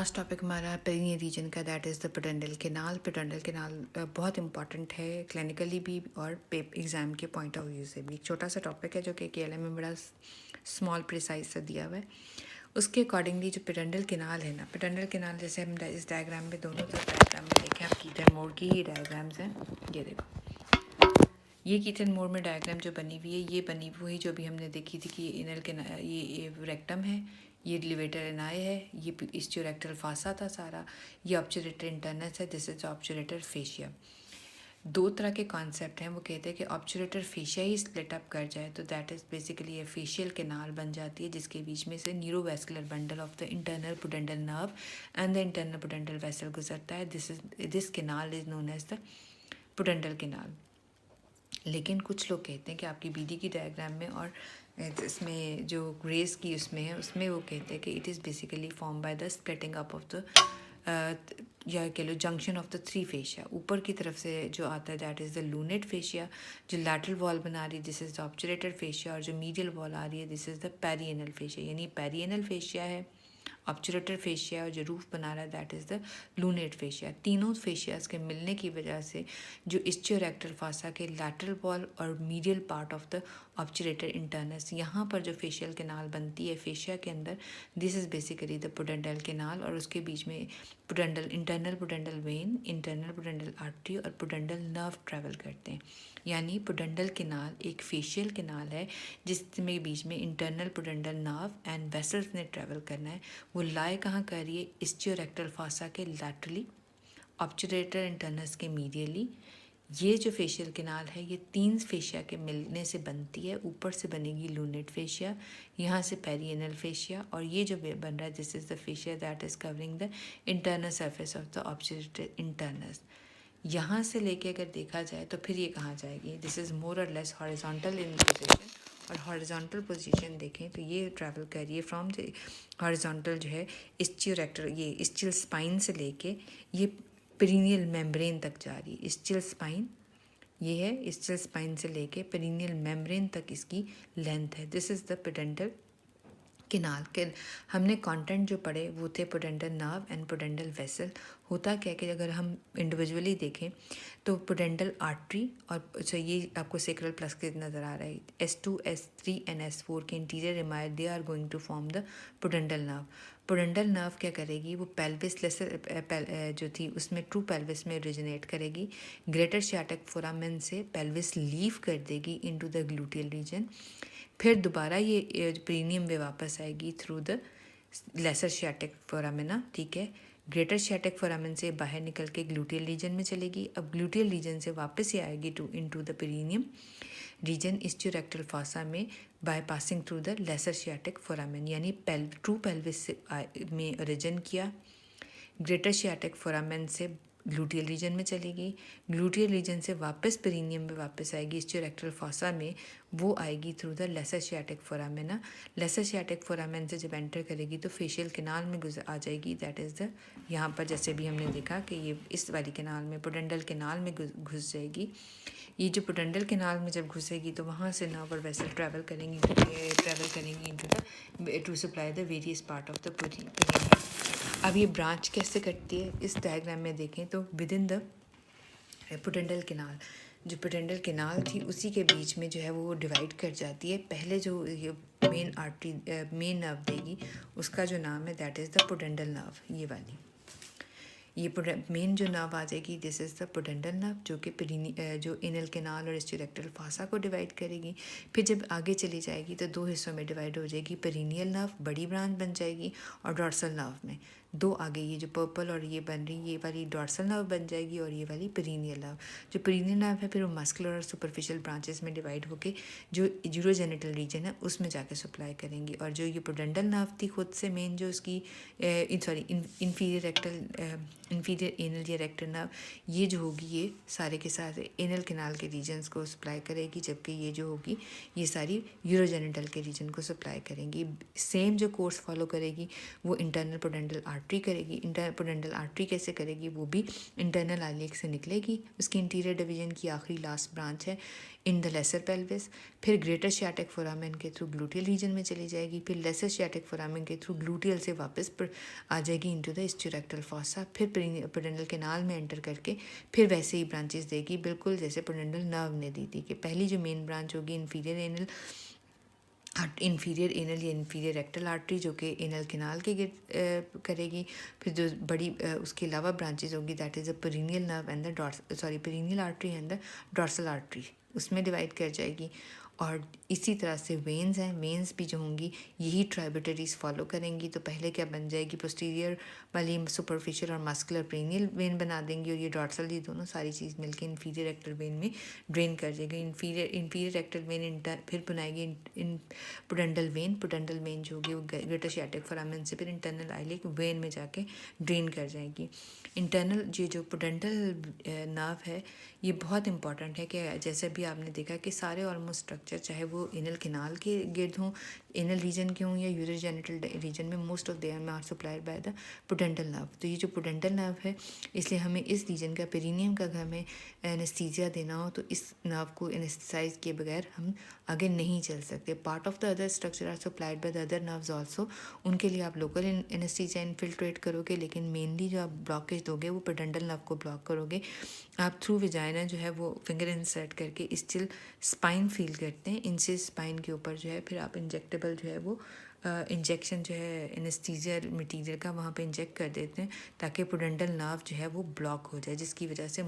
Last topic हमारा perineal region का, that is the pudendal canal. Pudendal canal बहुत important है क्लिनिकली भी और एग्ज़ाम के पॉइंट ऑफ व्यू से भी। एक छोटा सा टॉपिक है जो कि केएलएम में बड़ा स्मॉल प्रिसाइज सा दिया हुआ है। उसके अकॉर्डिंगली जो पेडेंटल कैनाल है ना, पेडेंटल कैनाल जैसे हम इस डायग्राम में दोनों तरफ डायग्राम में देखें, आप कीटन मोर की ही डायग्राम्स हैं। ये देखो, ये कीटन मोर में डायग्राम जो बनी हुई है, ये बनी हुई जो भी हमने देखी थी कि इनल के ये रेक्टम है, ये लिवेटर एनाई है, ये इस्टियोरेक्टल फासा था सारा, ये ऑब्चुरेटर इंटरनस है, दिस इज ऑब्चुरेटर फेशिया। दो तरह के कॉन्सेप्ट हैं। वो कहते हैं कि ऑब्चुरेटर फेशिया ही स्प्लिट अप कर जाए तो दैट इज़ बेसिकली ये फेशियल कैनाल बन जाती है, जिसके बीच में से neurovascular bundle of the internal pudendal nerve and the internal pudendal vessel गुजरता है। This canal is known as the pudendal canal. लेकिन कुछ लोग कहते हैं कि आपकी बीडी की डायग्राम में और इसमें जो ग्रेस की उसमें है, उसमें वो कहते हैं कि it is basically form by the splitting up of the या कह लो junction of the three fascia. ऊपर की तरफ से जो आता है that is the lunate fascia, जो लैटरल वॉल बना रही है this is the obturated fascia, और जो मीडियल वॉल आ रही है this is the perianal fascia. यानी पेरिएनल फेशिया है, ऑब्चुरेटर फेशिया, और जो रूफ बना रहा है that is the lunate fascia. तीनों फेशियाज के मिलने की वजह से जो इस्टियोरेक्टल फासा के लैटरल वॉल और medial part of the obturator internus, यहाँ पर जो फेशियल कैनाल बनती है फेशिया के अंदर, this is basically the pudendal canal. और उसके बीच में pudendal internal pudendal vein, internal pudendal artery और पुडेंटल नर्व ट्रैवल करते हैं। यानी पुडेंटल कैनाल एक फेशियल कैनाल है जिसमें बीच में internal pudendal nerve and vessels ने ट्रैवल करना है। वो लाए कहाँ कर रही है? इस्टियोरेक्टल फासा के लैटरली, ऑब्चुरेटर इंटरनस के मीडियली। ये जो फेशियल कैनाल है ये तीन फेशिया के मिलने से बनती है। ऊपर से बनेगी लूनेट फेशिया, यहाँ से पेरिएनल फेशिया, और ये जो बन रहा है this is the fascia that is covering the internal surface of the obturator internus. यहाँ से लेके अगर देखा जाए तो फिर ये कहाँ जाएगी? दिस इज़ मोर और लेस हॉरिजॉन्टल इन पोजीशन, और हॉरिजॉन्टल पोजीशन देखें तो ये ट्रैवल कर रही है फ्रॉम द हॉरिजॉन्टल जो है इस्टियोरेक्टर, ये इस्टियल स्पाइन से लेके ये पेरिनियल मेम्ब्रेन तक जा रही है। इस्टियल स्पाइन ये है, इस्टियल स्पाइन से लेके पेरिनियल मेम्ब्रेन तक इसकी लेंथ है। This is the pudendal canal के हमने कंटेंट जो पढ़े वो थे पुडेंटल नर्व एंड पुडेंटल वेसल। होता क्या कि अगर हम इंडिविजुअली देखें तो पुडेंटल आर्टरी और अच्छा ये आपको सेक्रल प्लस के नज़र आ रहा है, S2 S3 एंड S4 के anterior rami they are going to form the pudendal nerve. Pudendal nerve क्या करेगी? वो पेल्विस लेसर जो थी उसमें ट्रू पेल्विस में ओरिजिनेट करेगी, ग्रेटर शियाटिक फोरामेन से पेल्विस लीव कर देगी इनटू द ग्लूटियल रीजन, फिर दोबारा ये प्रीनियम में वापस आएगी through the lesser sciatic foramina, ठीक है। ग्रेटर शियाटिक फोरामिन से बाहर निकल के ग्लूटियल रीजन में चलेगी। अब ग्लूटियल रीजन से वापस ही आएगी into the perineum region ischiorectal fossa में by passing through the lesser sciatic foramen. यानी ट्रू पेल्विस से में ओरिजिन किया, ग्रेटर शियाटिक फोरामिन से ग्लूटियल रीजन में चलेगी, ग्लूटियल रीजन से वापस पेरिनियम में वापस आएगी इस्टियोरेक्टल फासा में, वो आएगी through the lesser sciatic foramina. Lesser sciatic foramen से जब एंटर करेगी तो फेशियल कैनाल में आ जाएगी, दैट इज़ द यहाँ पर जैसे भी हमने देखा कि ये इस वाली कैनाल में पुडेंटल कैनाल में घुस जाएगी। ये जो पुडेंटल कैनाल में जब घुसेगी तो वहाँ से नर्व और वेसल ट्रैवल करेंगी to supply the various part of the perineum. अब ये ब्रांच कैसे कटती है इस डायग्राम में देखें तो with in the pudendal canal, जो पुडेंटल कैनाल थी उसी के बीच में जो है वो डिवाइड कर जाती है। पहले जो ये मेन आर्टरी मेन नर्व देगी उसका जो नाम है that is the pudendal nerve. ये वाली ये मेन जो नर्व आ जाएगी this is the pudendal nerve, जो कि जो इनल कैनाल और इस्टियोरेक्टल फासा को डिवाइड करेगी। फिर जब आगे चली जाएगी तो दो हिस्सों में डिवाइड हो जाएगी, पेरिनियल नर्व बड़ी ब्रांच बन जाएगी और डॉर्सल नर्व में दो आगे ये जो पर्पल और ये बन रही ये वाली डॉर्सल नर्व बन जाएगी और ये वाली पेरिनियल नर्व। जो पेरिनियल नर्व है फिर वो मस्कुलर और सुपरफिशियल ब्रांचेस में डिवाइड होके जो यूरोजेनिटल रीजन है उसमें जाके सप्लाई करेंगी। और जो ये पुडेंटल नर्व थी खुद से मेन जो उसकी इंफीरियर एनल या रेक्टल नर्व, ये जो होगी ये सारे के सारे एनल कैनाल के रीजन्स को सप्लाई करेगी, जबकि ये जो होगी ये सारी यूरोजेनिटल के रीजन को सप्लाई करेंगी। सेम जो कोर्स फॉलो करेगी वो इंटरनल पुडेंटल आर्टरी आर्टरी करेगी। पुडेंटल आर्टरी कैसे करेगी, वो भी इंटरनल आइलेक से निकलेगी। उसकी इंटीरियर डिवीजन की आखिरी लास्ट ब्रांच है इन द लेसर पेल्विस, फिर ग्रेटर शियाटिक फोरामेन के थ्रू ग्लूटियल रीजन में चली जाएगी, फिर लेसर शियाटिक फोरामेन के थ्रू ग्लूटियल से वापस आ जाएगी इनटू द इस्च्योरेक्टल फॉसा, फिर पुडेंटल कैनाल में एंटर करके फिर वैसे ही ब्रांचेस देगी, बिल्कुल जैसे पुडेंटल नर्व ने दी थी। कि पहली जो मेन ब्रांच होगी इंफीरियर एनल या इंफीरियर रेक्टल आर्टरी, जो कि एनल कैनाल के करेगी। फिर जो बड़ी उसके अलावा ब्रांचेज होगी, that is a perineal nerve and the perineal artery and the dorsal artery, उसमें डिवाइड कर जाएगी। और इसी तरह से वेन्स हैं, वेन्स भी जो होंगी यही ट्राइब्यूटरीज फॉलो करेंगी। तो पहले क्या बन जाएगी, पोस्टीरियर वाली सुपरफिशियल और मस्कुलर पेरिनियल वेन बना देंगी, और ये डॉर्सल, ये दोनों सारी चीज़ मिलके इंफीरियर रेक्टल वेन में ड्रेन कर जाएगी। इंफीरियर रेक्टल वेन फिर बनाएगी इन पुडेंटल वेन जो होगी वो ग्रेटर शियाटिक फोरामेन से फिर इंटरनल आइलेक वेन में जाके ड्रेन कर जाएगी। इंटरनल ये जो पुडेंटल नर्व है ये बहुत इंपॉर्टेंट है। कि जैसे भी आपने देखा कि सारे ऑलमोस्ट स्ट्रक्चर, चाहे वो एनल कैनाल के गिर्द हों, एनल रीजन के हों या यूरोजेनिटल रीजन में, मोस्ट ऑफ देयर में are supplied by the pudendal nerve. तो ये जो पुडेंटल नर्व है, इसलिए हमें इस रीजन का, पेरिनियम का, हमें एनेस्थीसिया देना हो तो इस नर्व को एनेस्थेसाइज किए बगैर हम आगे नहीं चल सकते। Part of the other structure are supplied by the other nerves also, उनके लिए आप लोकल एनेस्थीसिया इनफिल्ट्रेट करोगे, लेकिन मेनली जो आप ब्लॉकेज दोगे वो पुडेंटल नर्व को ब्लॉक करोगे। आप थ्रू विजाइना जो है वो फिंगर इंसर्ट करके स्टिल स्पाइन फील करते हैं, इनसे स्पाइन के ऊपर जो है फिर आप इंजेक्टेबल जो है वो इंजेक्शन जो है एनेस्थीसिया मटीरियल का वहाँ पे इंजेक्ट कर देते हैं, ताकि पुडेंटल नर्व जो है वो ब्लॉक हो जाए, जिसकी वजह से